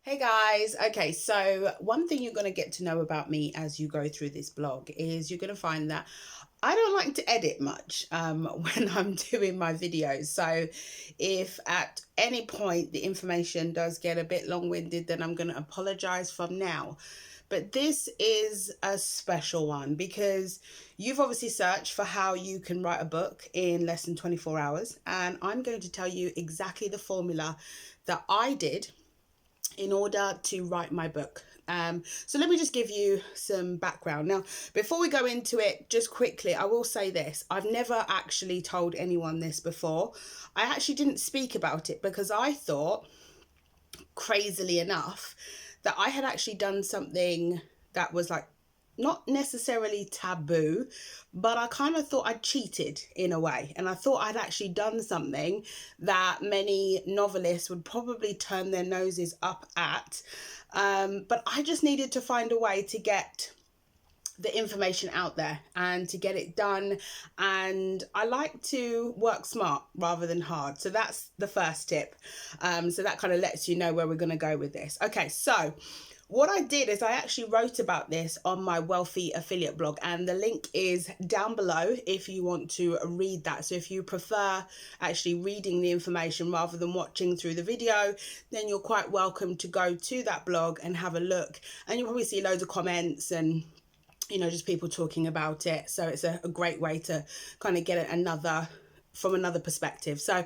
Hey guys, okay, so one thing you're going to get to know about me as you go through this blog is you're going to find that I don't like to edit much when I'm doing my videos. So if at any point the information does get a bit long-winded, then I'm going to apologize from now. But this is a special one because you've obviously searched for how you can write a book in less than 24 hours. And I'm going to tell you exactly the formula that I did in order to write my book. So let me just give you some background. Now, before we go into it, just quickly, I will say this. I've never actually told anyone this before. I actually didn't speak about it because I thought, crazily enough, that I had actually done something that was like not necessarily taboo, but I kind of thought I'd cheated in a way. And I thought I'd actually done something that many novelists would probably turn their noses up at. But I just needed to find a way to get the information out there and to get it done. And I like to work smart rather than hard. So that's the first tip. So that kind of lets you know where we're going to go with this. Okay, so what I did is I actually wrote about this on my Wealthy Affiliate blog, and the link is down below if you want to read that. So if you prefer actually reading the information rather than watching through the video, then you're quite welcome to go to that blog and have a look. And you'll probably see loads of comments and just people talking about it. So it's a great way to kind of get it from another perspective. So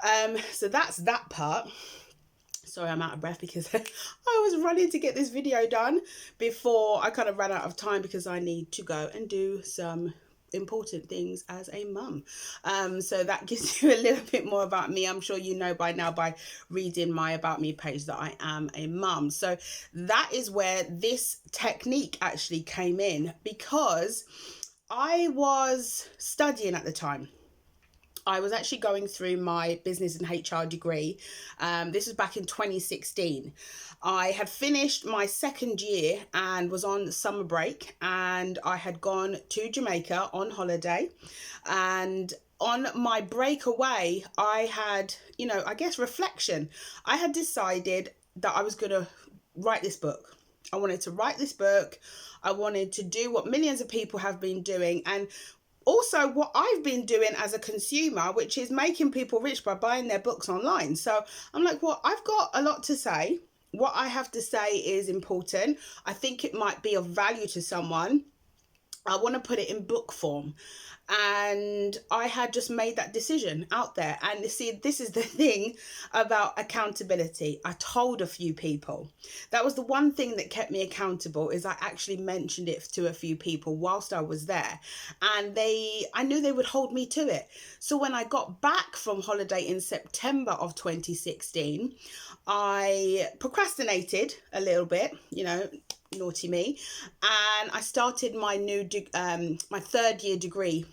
that's that part. Sorry, I'm out of breath because I was running to get this video done before I kind of ran out of time because I need to go and do some important things as a mum. So that gives you a little bit more about me. I'm sure you know by now by reading my About Me page that I am a mum. So that is where this technique actually came in, because I was studying at the time. I was actually going through my business and HR degree. This was back in 2016. I had finished my second year and was on summer break, and I had gone to Jamaica on holiday. And on my break away, I had, I guess reflection. I had decided that I was going to write this book. I wanted to write this book. I wanted to do what millions of people have been doing, and also what I've been doing as a consumer, which is making people rich by buying their books online. So I'm like, well, I've got a lot to say. What I have to say is important. I think it might be of value to someone. I want to put it in book form. And I had just made that decision out there. And you see, this is the thing about accountability. I told a few people. That was the one thing that kept me accountable, is I actually mentioned it to a few people whilst I was there. And I knew they would hold me to it. So when I got back from holiday in September of 2016, I procrastinated a little bit, naughty me, and I started my my third year degree,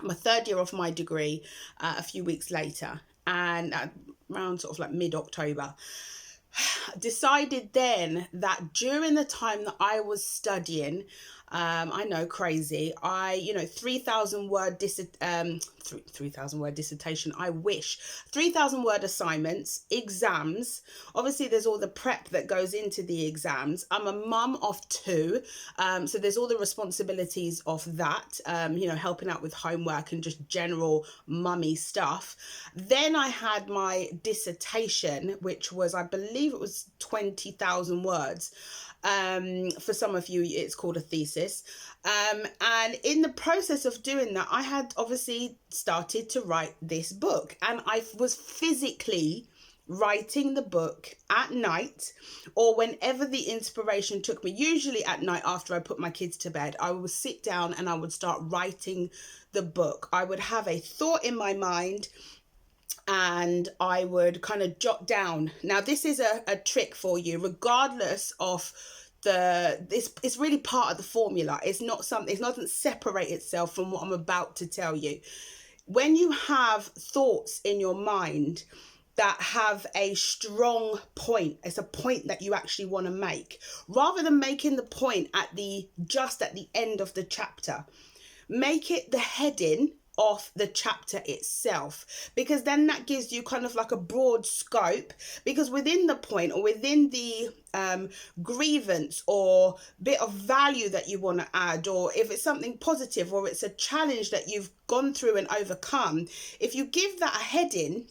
my third year of my degree, a few weeks later, and around sort of like mid-October. Decided then that during the time that I was studying, I know, crazy, 3,000 word 3,000 word dissertation, I wish, 3,000 word assignments, exams. Obviously there's all the prep that goes into the exams. I'm a mum of two, so there's all the responsibilities of that, helping out with homework and just general mummy stuff. Then I had my dissertation, which was, I believe it was 20,000 words. For some of you, it's called a thesis. And in the process of doing that, I had obviously started to write this book, and I was physically writing the book at night or whenever the inspiration took me. Usually at night after I put my kids to bed, I would sit down and I would start writing the book. I would have a thought in my mind and I would kind of jot down. Now, this is a trick for you, regardless of it's really part of the formula. It's not something, it doesn't separate itself from what I'm about to tell you. When you have thoughts in your mind that have a strong point, it's a point that you actually want to make, rather than making the point just at the end of the chapter, make it the heading of the chapter itself, because then that gives you kind of like a broad scope, because within the point or within the grievance or bit of value that you want to add, or if it's something positive or it's a challenge that you've gone through and overcome, if you give that a heading,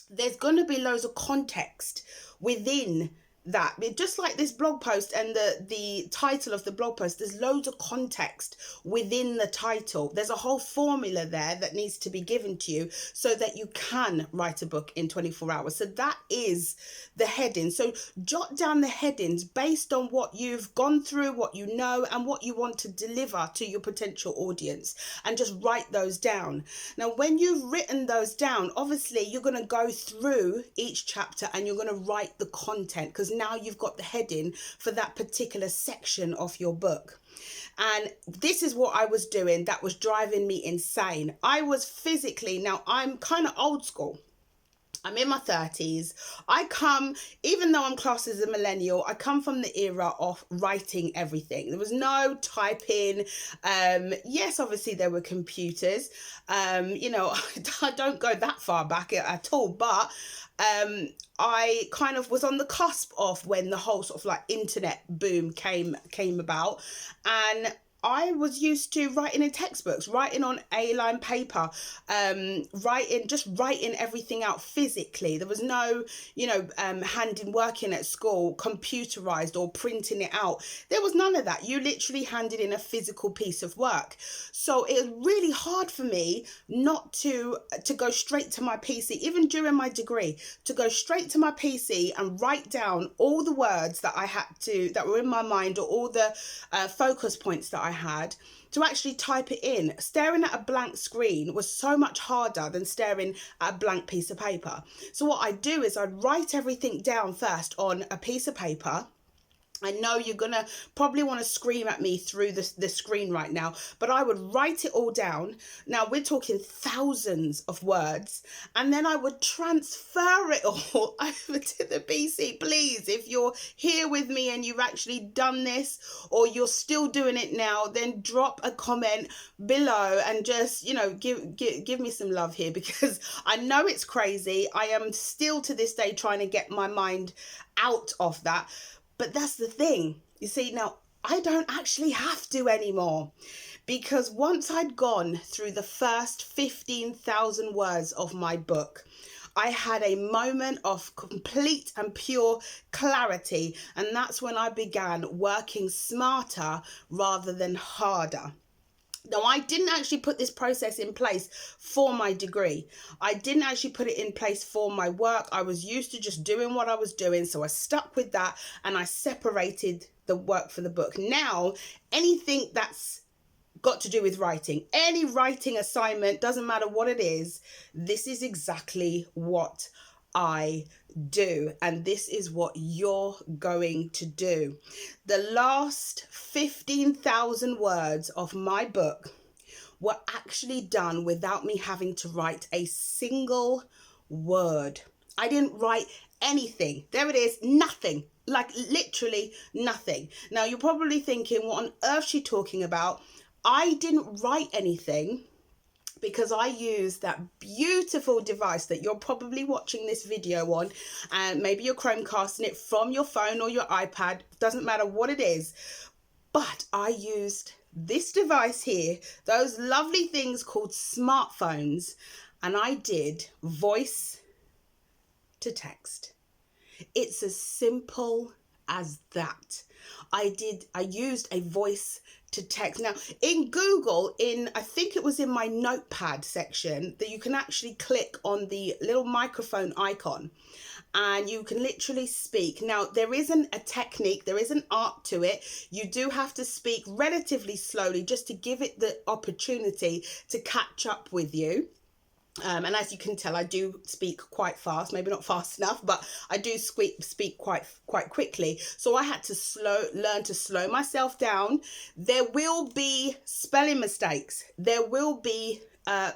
there's going to be loads of context within that. Just like this blog post and the title of the blog post, there's loads of context within the title. There's a whole formula there that needs to be given to you so that you can write a book in 24 hours. So that is the heading. So jot down the headings based on what you've gone through, what you know, and what you want to deliver to your potential audience, and just write those down. Now, when you've written those down, obviously you're going to go through each chapter and you're going to write the content, because now you've got the heading for that particular section of your book. And this is what I was doing that was driving me insane. I was physically, now I'm kind of old school. I'm in my 30s. Even though I'm classed as a millennial, I come from the era of writing everything. There was no typing. Yes, obviously there were computers. I don't go that far back at all, but I kind of was on the cusp of when the whole sort of like internet boom came about, and I was used to writing in textbooks, writing on A-line paper, writing everything out physically. There was no, hand in working at school, computerized or printing it out. There was none of that. You literally handed in a physical piece of work. So it was really hard for me not to go straight to my PC, even during my degree, to go straight to my PC and write down all the words that that were in my mind, or all the focus points that I had, to actually type it in. Staring at a blank screen was so much harder than staring at a blank piece of paper. So what I do is I write everything down first on a piece of paper. I know you're going to probably want to scream at me through the screen right now, but I would write it all down. Now, we're talking thousands of words, and then I would transfer it all over to the PC. Please, if you're here with me and you've actually done this, or you're still doing it now, then drop a comment below and just, give me some love here, because I know it's crazy. I am still to this day trying to get my mind out of that. But that's the thing. You see, now I don't actually have to anymore, because once I'd gone through the first 15,000 words of my book, I had a moment of complete and pure clarity. And that's when I began working smarter rather than harder. Now, I didn't actually put this process in place for my degree. I didn't actually put it in place for my work. I was used to just doing what I was doing. So I stuck with that and I separated the work for the book. Now, anything that's got to do with writing, any writing assignment, doesn't matter what it is, this is exactly what I do, and this is what you're going to do. The last 15,000 words of my book were actually done without me having to write a single word. I didn't write anything. There it is, nothing. Like literally nothing. Now you're probably thinking, what on earth is she talking about? I didn't write anything, because I use that beautiful device that you're probably watching this video on, and maybe you're Chromecasting it from your phone or your iPad, doesn't matter what it is. But I used this device here, those lovely things called smartphones, and I did voice to text. It's as simple as that. I used a voice to text. Now in Google, I think it was in my notepad section, that you can actually click on the little microphone icon and you can literally speak. Now there isn't a technique, there is an art to it. You do have to speak relatively slowly just to give it the opportunity to catch up with you. And as you can tell, I do speak quite fast, maybe not fast enough, but I do speak quite quickly. So I had to learn to slow myself down. There will be spelling mistakes. There will be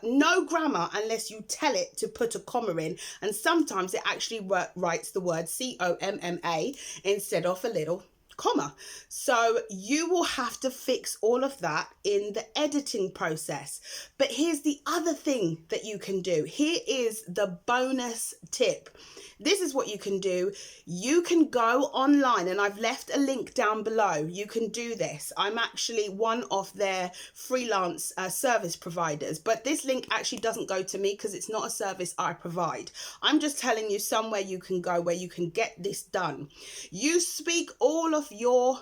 no grammar unless you tell it to put a comma in. And sometimes it actually writes the word COMMA instead of a little comma. So you will have to fix all of that in the editing process. But here's the other thing that you can do. Here is the bonus tip. This is what you can do. You can go online, and I've left a link down below. You can do this. I'm actually one of their freelance service providers, but this link actually doesn't go to me because it's not a service I provide. I'm just telling you somewhere you can go where you can get this done. You speak all of your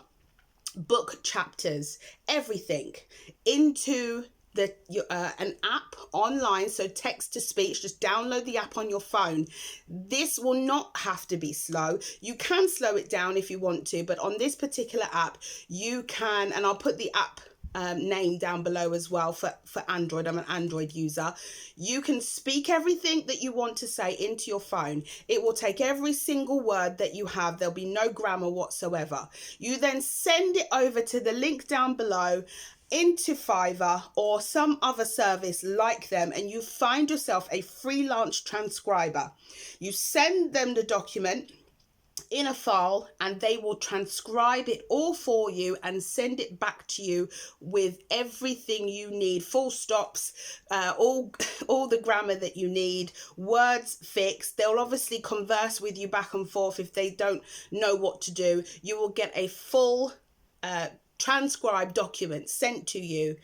book chapters, everything, into an app online, so text to speech. Just download the app on your phone. This will not have to be slow. You can slow it down if you want to, but on this particular app you can, and I'll put the app name down below as well for Android. I'm an Android user. You can speak everything that you want to say into your phone. It will take every single word that you have. There'll be no grammar whatsoever. You then send it over to the link down below into Fiverr or some other service like them, and you find yourself a freelance transcriber. You send them the document in a file, and they will transcribe it all for you and send it back to you with everything you need, full stops, all the grammar that you need, words fixed. They'll obviously converse with you back and forth if they don't know what to do. You will get a full transcribed document sent to you,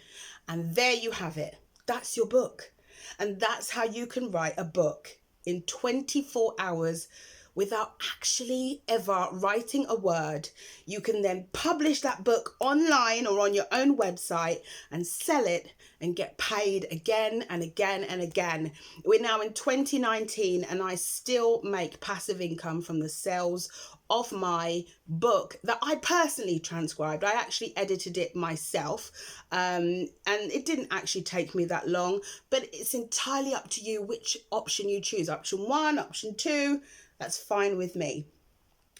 and there you have it. That's your book. And that's how you can write a book in 24 hours without actually ever writing a word. You can then publish that book online or on your own website and sell it and get paid again and again and again. We're now in 2019 and I still make passive income from the sales of my book that I personally transcribed. I actually edited it myself, and it didn't actually take me that long, but it's entirely up to you which option you choose. Option 1, option 2, that's fine with me.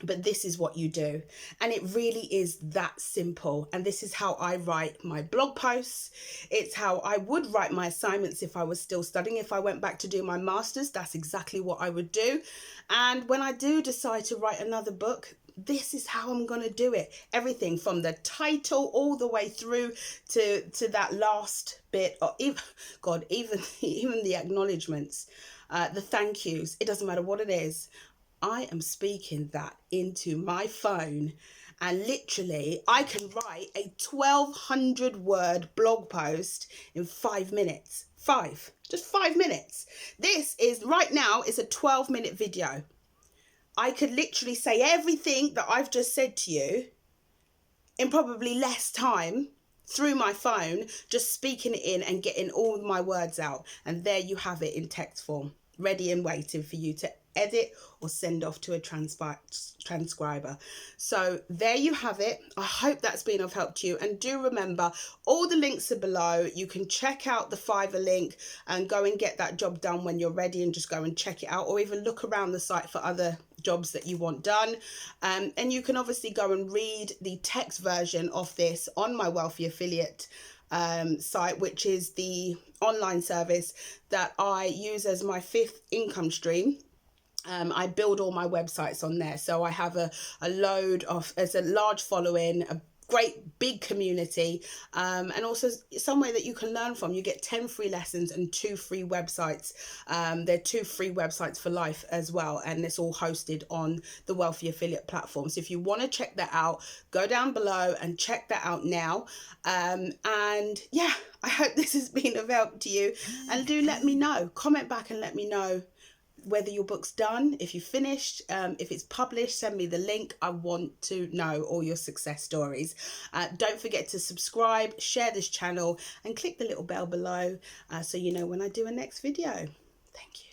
But this is what you do, and it really is that simple. And this is how I write my blog posts. It's how I would write my assignments if I was still studying. If I went back to do my master's, that's exactly what I would do. And when I do decide to write another book, this is how I'm going to do it. Everything from the title all the way through to that last bit, or even the acknowledgements, the thank yous. It doesn't matter what it is. I am speaking that into my phone, and literally I can write a 1,200 word blog post in 5 minutes. Just 5 minutes. This is right now, it's a 12-minute video. I could literally say everything that I've just said to you in probably less time through my phone, just speaking it in and getting all my words out. And there you have it in text form, ready and waiting for you to edit or send off to a transcriber. So there you have it. I hope that's been of help to you, and do remember, all the links are below. You can check out the Fiverr link and go and get that job done when you're ready, and just go and check it out, or even look around the site for other jobs that you want done. And you can obviously go and read the text version of this on my Wealthy Affiliate site, which is the online service that I use as my 5th income stream. I build all my websites on there, so I have a load of, there's a large following, a great big community, and also somewhere that you can learn from. You get 10 free lessons and 2 free websites. There are 2 free websites for life as well, and it's all hosted on the Wealthy Affiliate platform. So if you want to check that out, go down below and check that out now. And yeah, I hope this has been of help to you, and do let me know, comment back and let me know whether your book's done, if you finished, if it's published. Send me the link. I want to know all your success stories. Don't forget to subscribe, share this channel, and click the little bell below so you know when I do a next video. Thank you.